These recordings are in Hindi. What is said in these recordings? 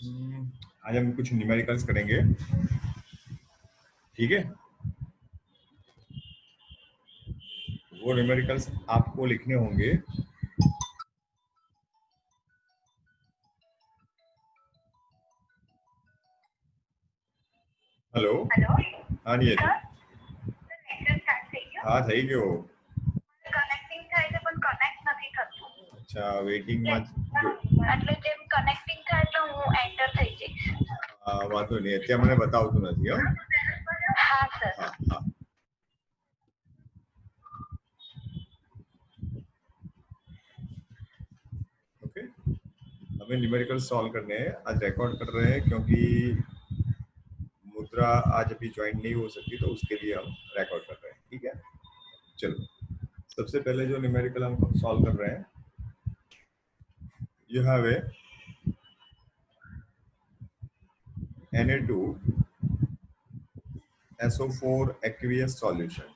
आज हम कुछ न्यूमेरिकल्स करेंगे, ठीक है। वो न्यूमेरिकल्स आपको लिखने होंगे। हेलो, हाँ नहीं है। हाँ થઈ ગયો। કનેક્ટિંગ થાય છે પણ કનેક્ટ નથી થતું। अच्छा, वेटिंग માં એટલે જેમ કનેક્ટિંગ થાય એટલે હું એન્ટર થઈ જઈશ। વાંધો નહીં, અત્યારે મને બતાવતું નથી। હા સર। हाँ हाँ, ओके। हमें न्यूमेरिकल सॉल्व करने हैं। आज रिकॉर्ड कर रहे हैं क्योंकि मुद्रा आज अभी ज्वाइन नहीं हो सकती, तो उसके लिए हम रिकॉर्ड कर रहे हैं, ठीक है। चलो, सबसे पहले जो न्यूमेरिकल हम सॉल्व कर रहे हैं, you have a Na2SO4 aqueous solution,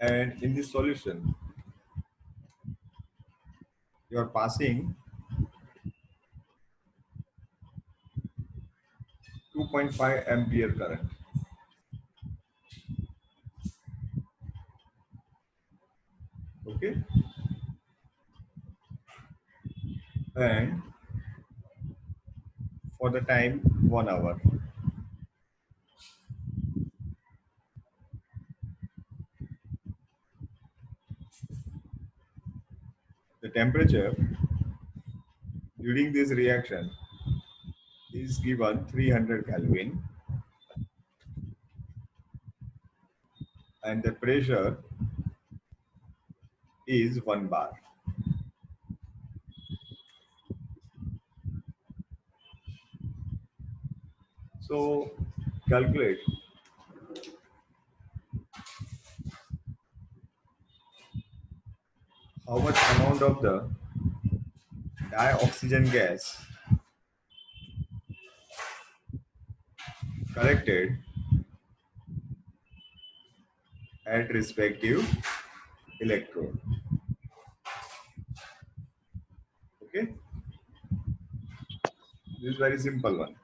and in this solution you are passing 2.5 ampere current, okay, and for the time 1 hour. The temperature during this reaction is given 300 Kelvin, and the pressure is 1 bar. So calculate how much amount of the dioxygen gas collected at respective electrode. Okay, this is very simple one.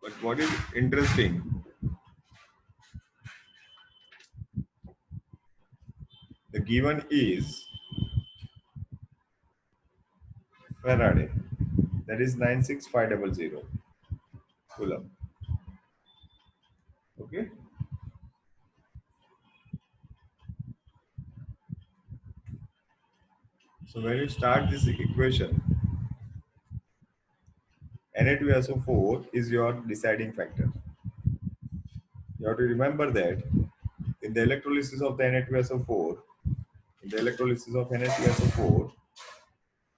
But what is interesting, the given is Faraday, that is 96500 Coulomb. Okay. So when you start this equation, Na2SO4 is your deciding factor. You have to remember that in the electrolysis of the Na2SO4,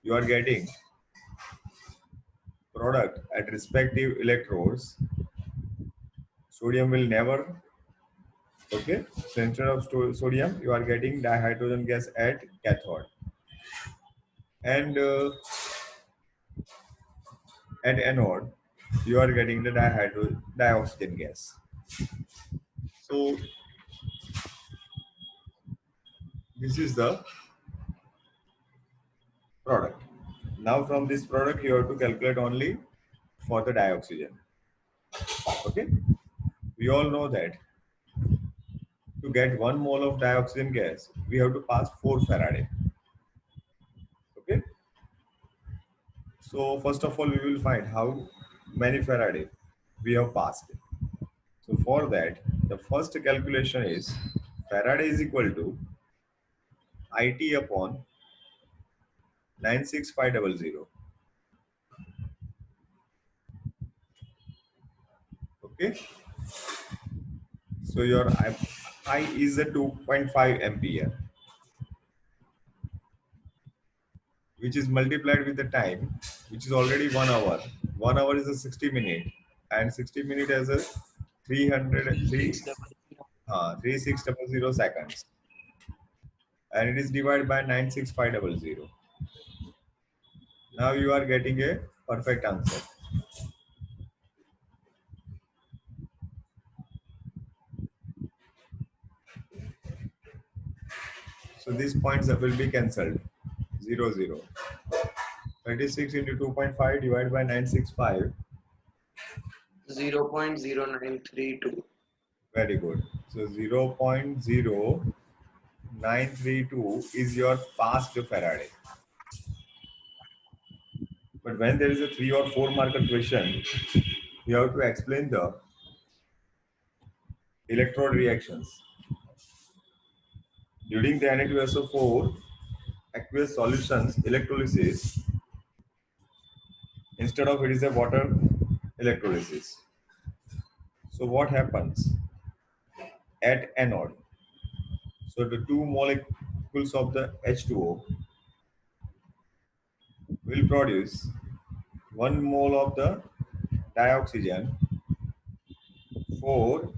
you are getting product at respective electrodes. Sodium will never, okay. So instead of sodium, you are getting dihydrogen gas at cathode, and at anode, you are getting the dioxygen gas. So this is the product. Now from this product, you have to calculate only for the dioxygen. Okay. We all know that to get 1 mole of dioxygen gas, we have to pass 4 Faraday. Okay. So first of all, we will find how many Faraday we have passed. So for that, the first calculation is Faraday is equal to IT upon 96500. Okay. So your I is a 2.5 ampere, which is multiplied with the time, which is already 1 hour. 1 hour is a 60 minute, and 60 minute as a 3600 seconds, and it is divided by 96500. Now you are getting a perfect answer. So these points will be cancelled. 0, 0. 36 into 2.5 divided by 965. 0.0932. Very good. So 0.0932 is your fast Faraday. But when there is a 3 or 4 marker question, you have to explain the electrode reactions. During the Na2SO4 aqueous solutions electrolysis, instead of it is a water electrolysis. So what happens at anode? So the two molecules of the H2O will produce 1 mole of the dioxygen, 4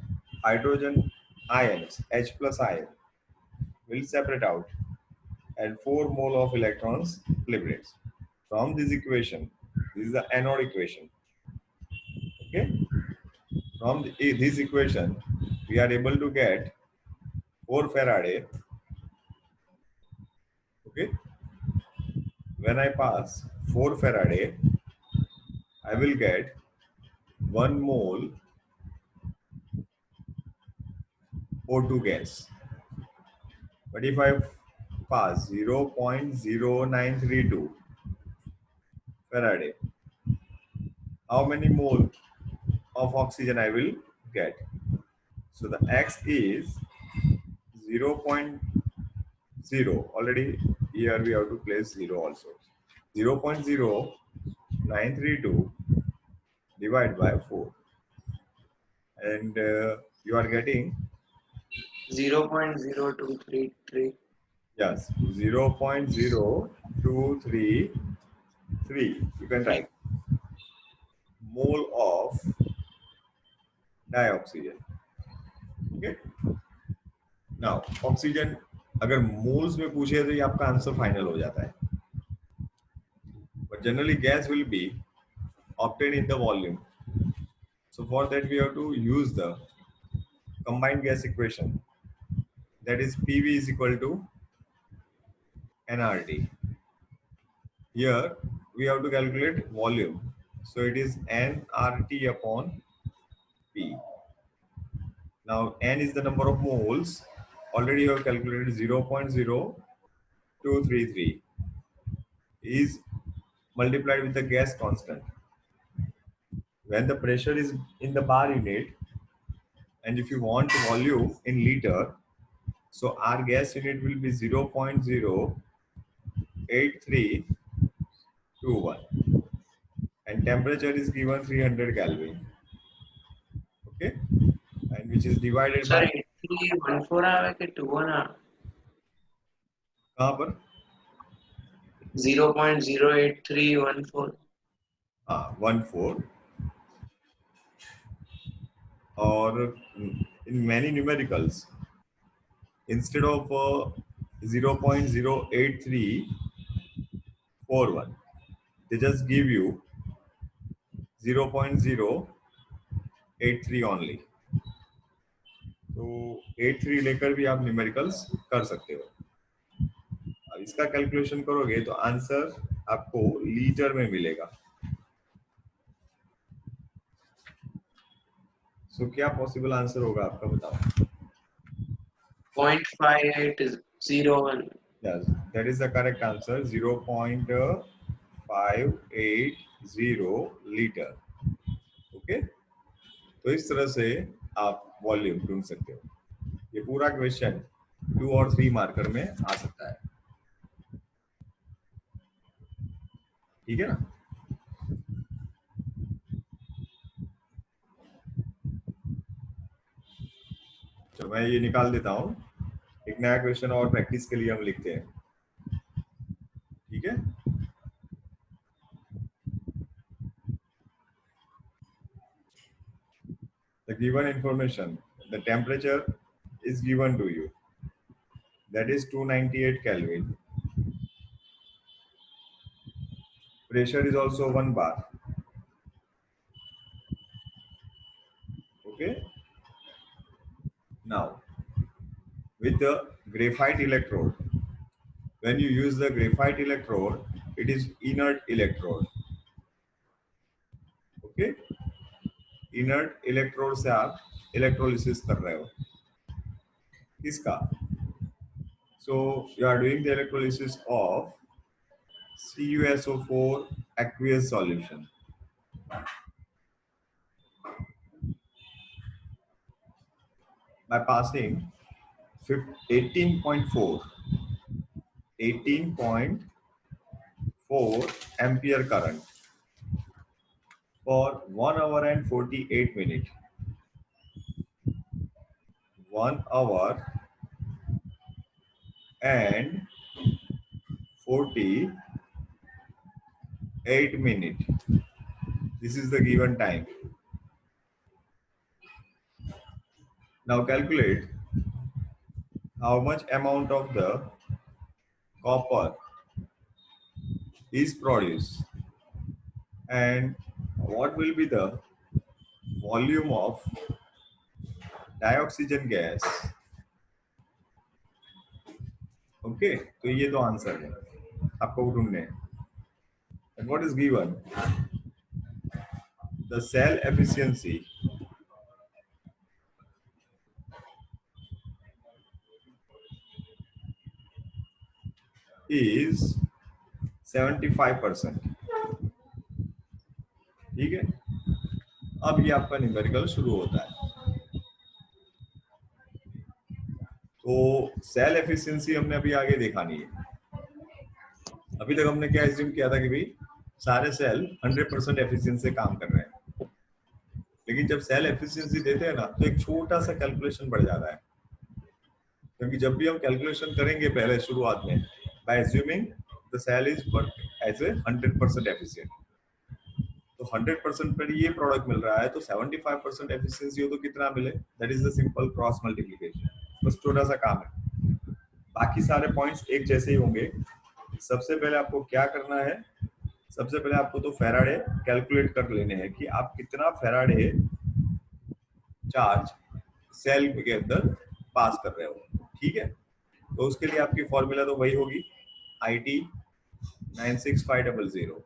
hydrogen ions, H plus ion, will separate out and 4 mole of electrons liberates. From this equation, this is the anode equation. Okay? From this equation, we are able to get 4 Faraday. Okay? When I pass 4 Faraday, I will get 1 mole O2 gas. But if I pass 0.0932 Faraday, how many mole of oxygen I will get? So the X is 0.0. Already here we have to place 0 also. 0.0932 divided by 4. And you are getting 0.0233. yes 0.0233. You can write mole of dioxygen. Okay. Now oxygen अगर मोल्स में पूछे तो ये आपका आंसर फाइनल हो जाता है. But generally gas will be obtained in the volume. So for that we have to use the combined gas equation. That is PV is equal to nRT. Here we have to calculate volume. So it is nRT upon P. Now n is the number of moles. Already you have calculated 0.0233 is multiplied with the gas constant. When the pressure is in the bar unit, and if you want volume in liter, so our gas unit will be 0.08321 and temperature is given 300 Kelvin. Okay, and which is divided Sir, by 8314 आवे के 21 कहाँ पर 0.08314. 1/4 or in many numericals instead of 0.08341 they just give you 0.083 only. तो 83 लेकर भी आप न्यूमेरिकल्स कर सकते हो. अब इसका कैलकुलेशन करोगे तो आंसर आपको लीटर में मिलेगा. सो क्या पॉसिबल आंसर होगा आपका बताओ. 0.5801. Yes, that is the correct answer. 0.580 litre. Okay, तो इस तरह से आप वॉल्यूम ढूंढ सकते हो. ये पूरा क्वेश्चन 2 और 3 मार्कर में आ सकता है. ठीक है ना. तो मैं ये निकाल देता हूँ. एक नया क्वेश्चन और प्रैक्टिस के लिए हम लिखते हैं. ठीक है. The given information, the temperature is given to you. That is 298 Kelvin. Pressure is also 1 bar. Okay. Now, with the graphite electrode, when you use the graphite electrode, it is inert electrode. Okay, inert electrode से आप electrolysis कर रहे हो किसका? So you are doing the electrolysis of CuSO4 aqueous solution. By passing 18.4 ampere current for 1 hour and 48 minutes. 1 hour and 48 minutes. This is the given time. Now calculate how much amount of the copper is produced and what will be the volume of dioxygen gas. Okay, तो ये तो आंसर है आपको ढूंढने हैं. And what is given? The cell efficiency is 75%. ठीक है, अब ये आपका न्यूमेरिकल शुरू होता है. तो सेल एफिशिएंसी हमने अभी आगे देखा नहीं है. अभी तक हमने क्या एज्यूम किया था कि भाई सारे सेल 100% एफिशिएंसी से काम कर रहे हैं, लेकिन जब सेल एफिशिएंसी देते हैं ना तो एक छोटा सा कैलकुलेशन बढ़ जाता है, क्योंकि जब भी हम कैलकुलेशन करेंगे पहले शुरुआत में by assuming the cell is work as a 100% efficient, तो 100% पर ये प्रोडक्ट मिल रहा है तो 75% एफिशिएंसी हो तो कितना मिले, that is the simple cross multiplication. बस छोटा सा काम है, बाकी सारे पॉइंट्स एक जैसे ही होंगे. सबसे पहले आपको क्या करना है, सबसे पहले आपको तो फेराडे कैलकुलेट कर लेने हैं कि आप कितना फेराडे चार्ज सेल के अंदर पास कर रहे हो. ठीक है, तो उसके लिए आपकी फॉर्मूला तो वही होगी IT 96500.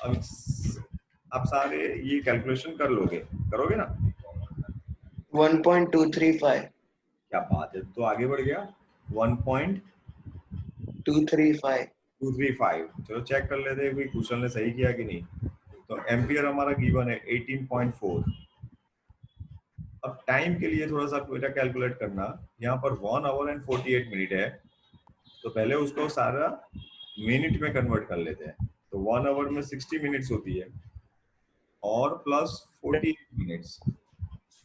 अब आप सारे ये कैलकुलेशन कर लोगे, करोगे ना? 1.235. क्या बात है, तो आगे बढ़ गया. 1.235. 235. चलो चेक कर लेते हैं कोई क्वेश्चन ने सही किया कि नहीं. तो एम्पियर हमारा गिवन है 18.4. अब टाइम के लिए थोड़ा सा बेटा कैलकुलेट करना. यहाँ पर 1 आवर एंड 48 मिनट है, तो पहले उसको सारा मिनट में कन्वर्ट कर लेते हैं. तो 1 आवर में 60 मिनट्स होती है और प्लस 48 मिनट्स,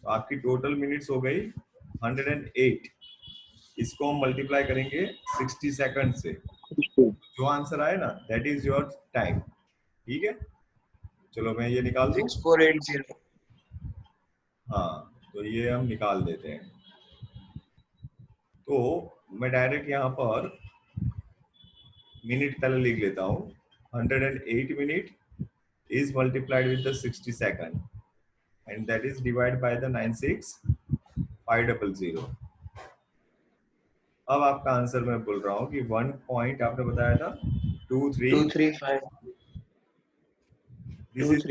तो आपकी टोटल मिनट्स हो गई 108. इसको हम मल्टीप्लाई करेंगे 60 सेकंड से, जो आंसर आए ना दैट इज योर टाइम. ठीक है, चलो मैं ये निकाल दूं. 6480. हाँ, तो ये हम निकाल देते हैं. तो मैं डायरेक्ट यहाँ पर मिनट पहले लिख लेता हूँ. 108 minute is multiplied with the 60 second and that is divided by the 96500. अब आपका आंसर मैं बोल रहा हूँ कि 1 पॉइंट आपने बताया था 235. दिस इज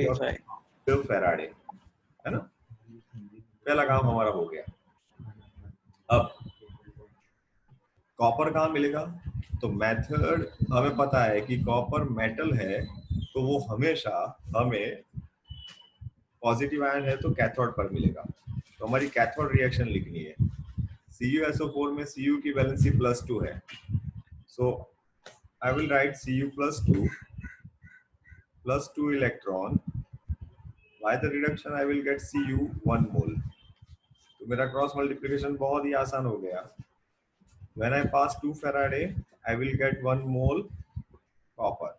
फैराडे, है ना. पहला काम हमारा हो गया. अब कॉपर कहाँ मिलेगा, तो मेथड हमें पता है कि कॉपर मेटल है तो वो हमेशा हमें पॉजिटिव आयन है तो कैथोड पर मिलेगा. तो हमारी कैथोड रिएक्शन लिखनी है. CuSO4 में Cu की वैलेंसी +2 है, so I will write Cu +2 electron. By the reduction I will get Cu 1 mole. तो मेरा क्रॉस मल्टीप्लिकेशन बहुत ही आसान हो गया. When I pass 2 Faraday, I will get 1 mole copper.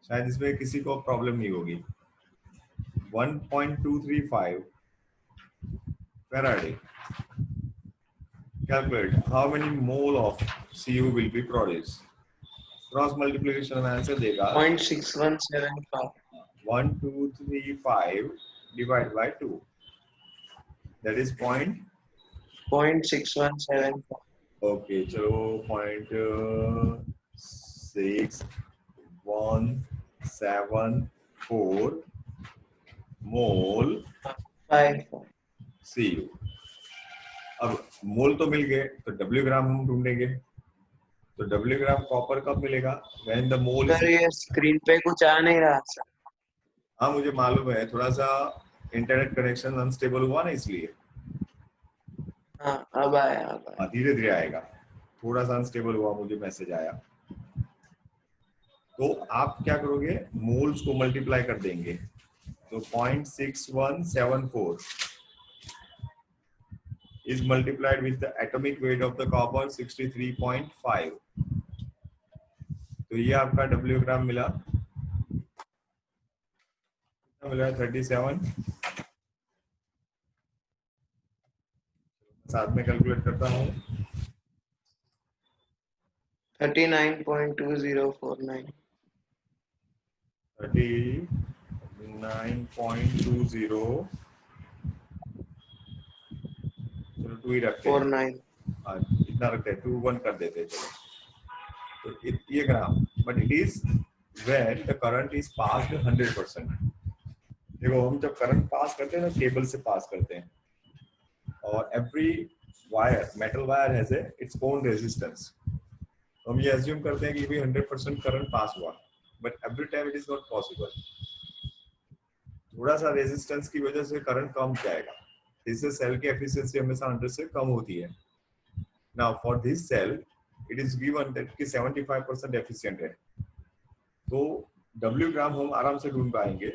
शायद इसमें किसी को प्रॉब्लम नहीं होगी. 1.235 Faraday. Calculate how many mole of Cu will be produced. Cross multiplication में आंसर देगा 0.6175. 1235 divided by 2. That is 0.6175. 0.6175. Okay चलो 0.6174 मोल 5. CU। अब मोल तो मिल गए तो डब्ल्यू ग्राम हम ढूंढेंगे। तो डब्ल्यू ग्राम कॉपर कब मिलेगा? व्हेन द मोल सर ये स्क्रीन पे कुछ आ नहीं रहा सर। हाँ मुझे मालूम है, थोड़ा सा इंटरनेट कनेक्शन अनस्टेबल हुआ ना इसलिए। हाँ अब आया अब आया। हाँ धीरे धीरे आएगा, थोड़ा सा अनस्टेबल हुआ, मुझे मैसेज आया। तो आप क्या करोगे, मोल्स को मल्टीप्लाई कर देंगे। तो 0.6174 is multiplied with the atomic weight of the copper 63.5। तो ये आपका डब्ल्यू ग्राम मिला, कितना मिला? 37। साथ में कैलकुलेट करता हूँ। 39.2049। 39.20, चलो 2 ही रखते हैं। 49। इतना रखते हैं, 21 कर देते हैं। चलो तो ये gram, but it is when the current is passed 100%। देखो हम जब करंट पास करते हैं ना, केबल से पास करते हैं, और every wire, metal wire has its own resistance. तो हम ये अज्यूम करते हैं कि भी 100% करंट पास हुआ, but every time it is not possible. थोड़ा सा रेजिस्टेंस की वजह से करंट कम जाएगा, इससे सेल की एफिशिएंसी हमेशा 100 से कम होती है। Now for this cell it is given that कि 75% एफिशिएंट है। तो डब्ल्यू ग्राम हम आराम से ढूंढ पाएंगे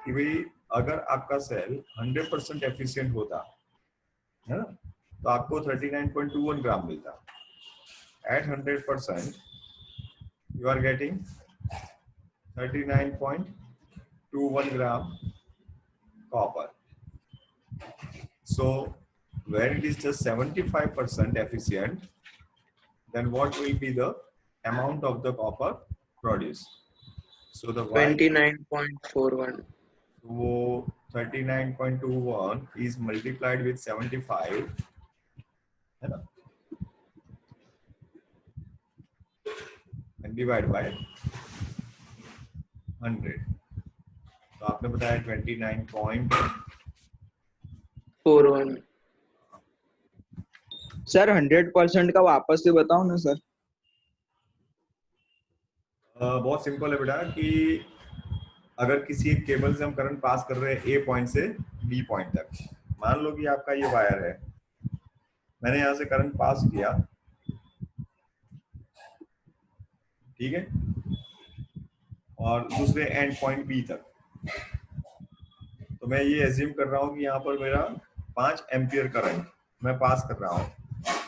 कि भाई अगर आपका सेल 100% एफिशिएंट होता है ना, तो आपको 39.21 ग्राम मिलता। At 100% you are getting 39.21 gram copper. So when it is just 75% efficient, then what will be the amount of the copper produced? So the Y, 29.41। so 39.21 is multiplied with 75, है ना, and divide by 100। तो आपने बताया 29.41। सर 100% का वापस से बताओ ना सर। बहुत सिंपल है बेटा कि अगर किसी एक केबल से हम करंट पास कर रहे हैं ए पॉइंट से बी पॉइंट तक, मान लो कि आपका ये वायर है, मैंने यहां से करंट पास किया, ठीक है, और दूसरे एंड पॉइंट बी तक, तो मैं ये एज्यूम कर रहा हूं कि यहाँ पर मेरा 5 एम्पियर करंट मैं पास कर रहा हूँ,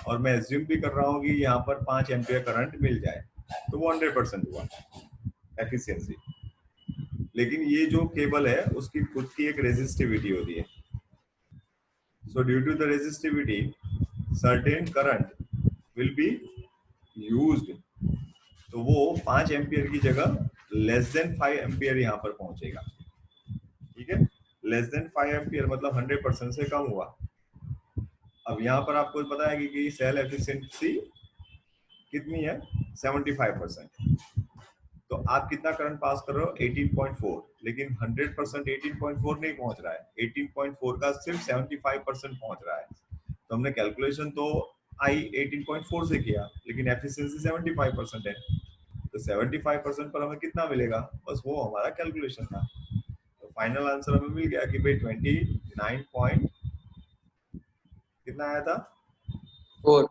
और मैं एज्यूम भी कर रहा हूँ कि यहाँ पर 5 एम्पियर करंट मिल जाए, तो वो 100% हुआ एफिशिएंसी। लेकिन ये जो केबल है उसकी खुद की एक रेजिस्टिविटी होती है। So due to the resistivity certain current will be used, तो वो 5 एम्पियर की जगह लेस देन 5 एम्पियर यहाँ पर पहुंचेगा। ठीक है, लेस देन 5 एम्पियर मतलब 100% से कम हुआ। अब यहाँ पर आपको पता है कि सेल एफिशिएंसी कितनी है, 75%। तो आप कितना करंट पास कर रहे हो, 18.4, लेकिन 100% 18.4 नहीं पहुंच रहा है, 18.4 का सिर्फ 75% पहुंच रहा है। तो हमने कैलकुलेशन तो आई 18.4 से किया, लेकिन एफिशिएंसी 75% है, तो 75% पर हमें कितना मिलेगा, बस वो हमारा कैलकुलेशन था। तो फाइनल आंसर हमें मिल गया कि भाई 29 पॉइंट कितना आया था, 4।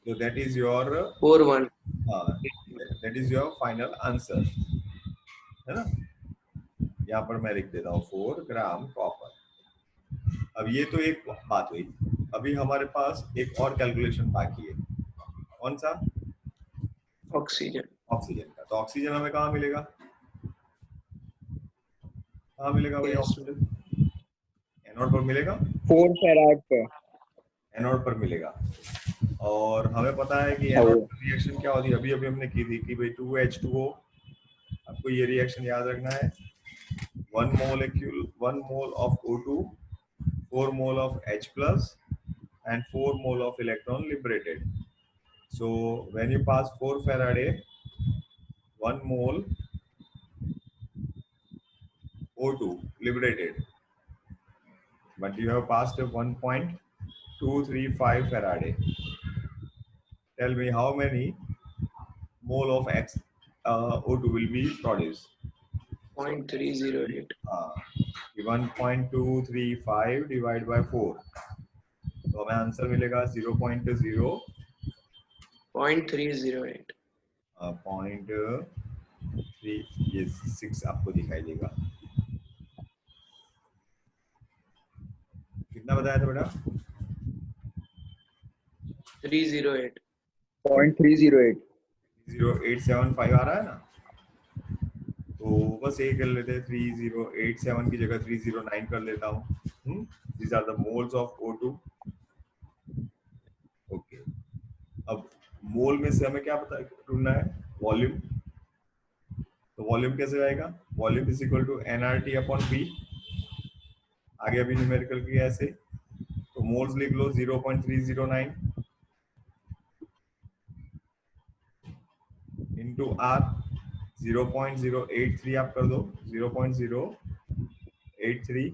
तो that is your 41। That is your final answer, है ना। यहाँ पर मैं लिख देता हूँ 4 ग्राम कॉपर। अब ये तो एक बात हुई, अभी हमारे पास एक और कैलकुलेशन बाकी है। कौन सा? ऑक्सीजन। ऑक्सीजन का। तो ऑक्सीजन हमें कहाँ मिलेगा, कहाँ मिलेगा भाई ऑक्सीजन? एनोड पर मिलेगा, 4 फेराड पे। एनोड पर मिलेगा। और हमें पता है कि हाँ। एनोड पर रिएक्शन क्या होती है, अभी अभी हमने की थी कि भाई 2H2O, आपको ये रिएक्शन याद रखना है। 1 mole of O2, 4 mole of H+, and 4 mole of electron liberated. So when you pass 4 Faraday, 1 mole O2 liberated, but you have passed 1.235 Faraday. Tell me how many mole of O2 will be produced. 0.308. 1.235 divided by 4, तो हमें आंसर मिलेगा 0.0 0.308. 0.3, ये 6 आपको दिखाई देगा। कितना बताया था बेटा? 308. 0.308. 0875 आ रहा है ना, तो बस ये कर लेते हैं, 3087 की जगह 309 कर लेता हूँ। These are the moles of O2. Okay, अब मोल में से हमें क्या पता ढूंढना है? वॉल्यूम। तो वॉल्यूम कैसे आएगा? Volume is equal to nRT upon V। आगे अभी न्यूमेरिकल किया ऐसे, तो मोल्स लिख लो 0.309 इंटू R 0.083 आप कर दो, 0.083।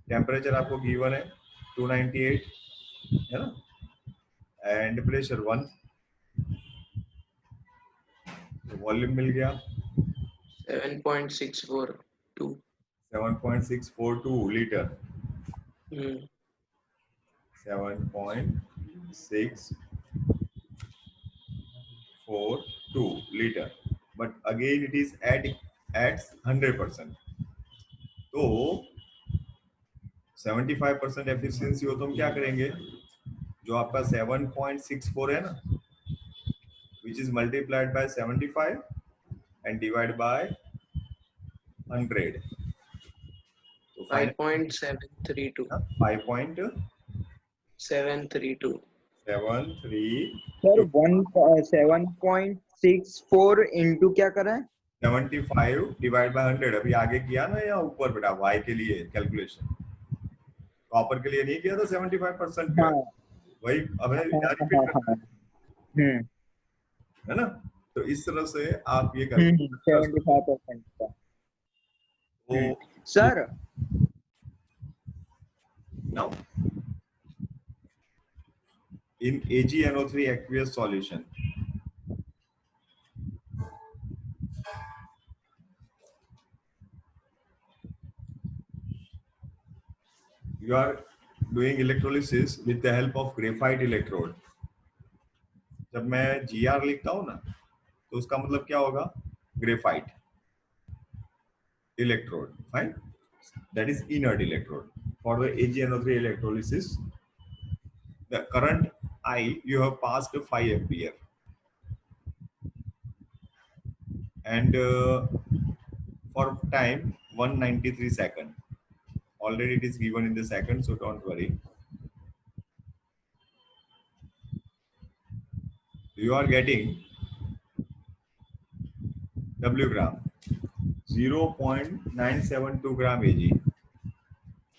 टेम्परेचर आपको गिवन है 298 है ना, एंड प्रेशर 1, वॉल्यूम मिल गया 7.642. 7.642 litre. 7.642 litre, but again it is at 100%। तो 75% एफिशिएंसी हो तो हम क्या करेंगे? जो आपका 7.64 है ना, which is multiplied by 75 and divided by 100, तो 5.732. 5.732 सर 7.64 इंटू क्या करा है? 75 डिवाइड बाय 100। अभी आगे किया ना या ऊपर बेटा, y के लिए कैलकुलेशन, कॉपर के लिए नहीं किया था 75% का, हाँ वही हमें हाँ रिपीट हाँ करना हाँ। है ना। तो इस तरह से आप ये कर 75% का। तो sir now in AgNO3 aqueous solution, you are doing electrolysis with the help of graphite electrode. जब मैं GR लिखता हूँ ना, तो उसका मतलब क्या होगा? Graphite electrode, fine, that is inert electrode. For the AgNO3 electrolysis, the current I you have passed 5 ampere, and for time 193 second. Already it is given in the second, so don't worry. You are getting W gram, 0.972 gram Ag,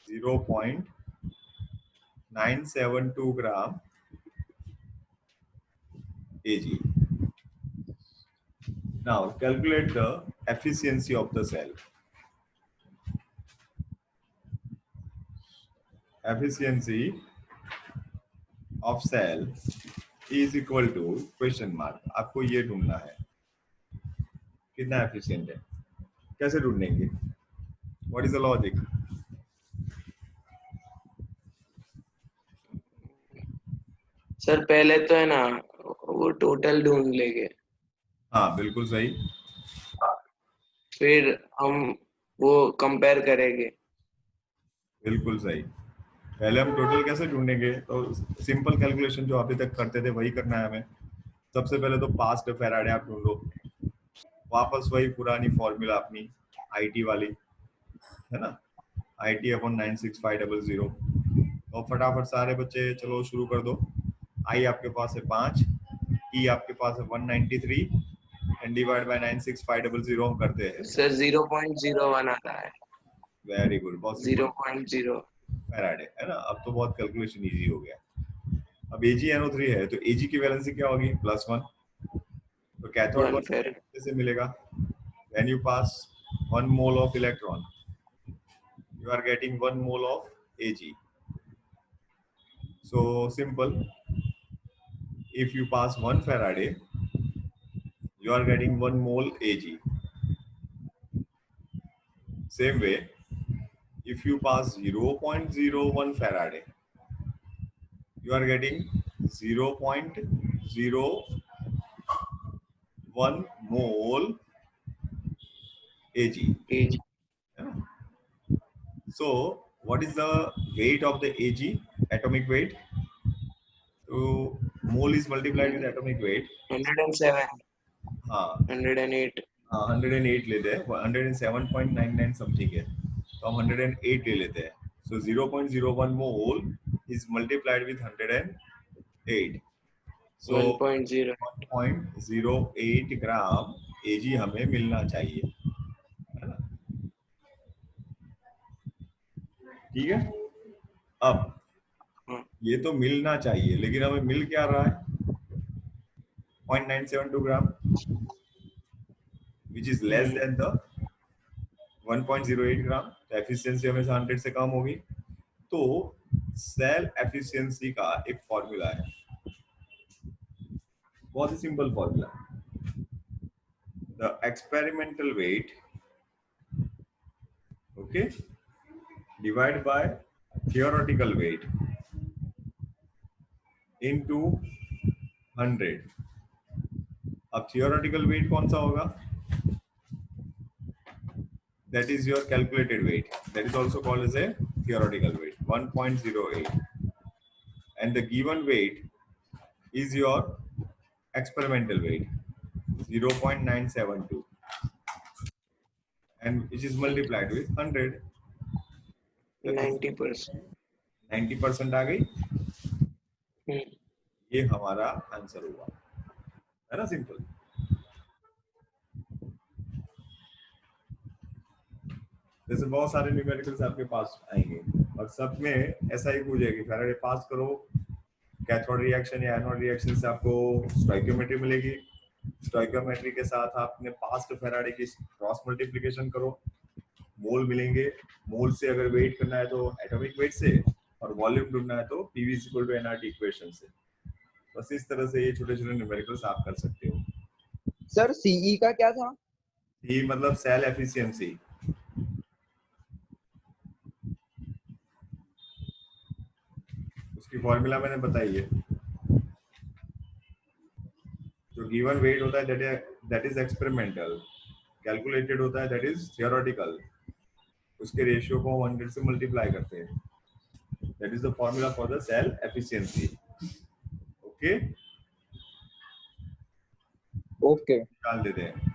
0.972 gram Ag. Now calculate the efficiency of the cell. Efficiency of cell is equal to question mark. आपको ये ढूंढना है कितना एफिशिएंट है। कैसे ढूंढेंगे? What is the logic? Sir पहले तो है ना वो टोटल ढूंढ लेंगे, हाँ बिल्कुल सही, फिर हम वो कंपेयर करेंगे। बिल्कुल सही। पहले हम टोटल कैसे ढूंढेंगे? तो सिंपल कैलकुलेशन जो अभी तक करते थे वही करना है हमें। सबसे पहले तो पास्ट फेराडे आप ढूंढो, वापस वही पुरानी फॉर्मूला अपनी आईटी वाली है ना, IT अपॉन 96500। तो फटाफट सारे बच्चे चलो शुरू कर दो। आई आपके पास है 5, ई आपके पास है 193 एंड डिवाइड बाय 96500 हम करते हैं। सर 0.01 आ रहा है। वेरी गुड, बहुत 0.0 फैराडे, है ना। अब तो बहुत कैलकुलेशन इजी हो गया। अब AgNO3 है तो Ag की वैलेंसी क्या होगी? +1। तो कैथोड 1 1 फेराड। कैसे मिलेगा? When you pass 1 mole of electron, you are getting 1 mole of Ag. So simple. If you pass 1 Faraday, you are getting 1 mole Ag. Same way, if you pass 0.01 Faraday, you are getting 0.01 mole Ag. Ag है ना? So what is the weight of the Ag? Atomic weight. So mole is multiplied with atomic weight. 107, हाँ 108. 108 लेते हैं, 107.99 समथिंग है, तो हम 108 ले लेते हैं. So 0.01 mole is multiplied with 108. So 1.0. 1.08 gram Ag हमें मिलना चाहिए, है ना. ठीक है. अब हाँ, ये तो मिलना चाहिए, लेकिन हमें मिल क्या रहा है? 0.972 ग्राम, which is less than the 1.08 ग्राम. तो एफिशिएंसी हमेशा 100 से कम होगी. तो सेल एफिशिएंसी का एक फॉर्मूला है, बहुत ही simple formula. The experimental weight, okay, divide by theoretical weight into 100. अब थियोरेटिकल वेट कौन सा होगा? That is your calculated weight. That is also called as a theoretical weight, 1.08. And the given weight is your experimental weight, 0.972. And which is multiplied with 100. 90%. 90% आ गई. ये हमारा आंसर हुआ, है ना. सिंपल. जैसे बहुत सारे न्यूमेरिकल्स आपके पास आएंगे और सब में ऐसा ही पूछेगी, फैराडे पास करो, कैथोड रिएक्शन या एनोड रिएक्शन से आपको स्टोइकियोमेट्री मिलेगी. स्टोइकियोमेट्री के साथ आपने पास्ट फैराडे की क्रॉस मल्टीप्लिकेशन करो, मोल मिलेंगे. मोल से अगर वेट करना है तो एटॉमिक वेट से, और वॉल्यूम ढूंढना है तो PV = nRT इक्वेशन से. बस इस तरह से ये छोटे छोटे न्यूमेरिकल्स आप कर सकते हो. सर CE का क्या था? ये मतलब सेल एफिशिएंसी. उसकी फॉर्मूला मैंने बताई है. जो गिवन वेट होता है दैट इज एक्सपेरिमेंटल, कैलकुलेटेड होता है दैट इज थियोरेटिकल. उसके रेशियो को 100 से मल्टीप्लाई करते हैं. That is the formula for the cell efficiency. Okay, okay. निकाल देते हैं.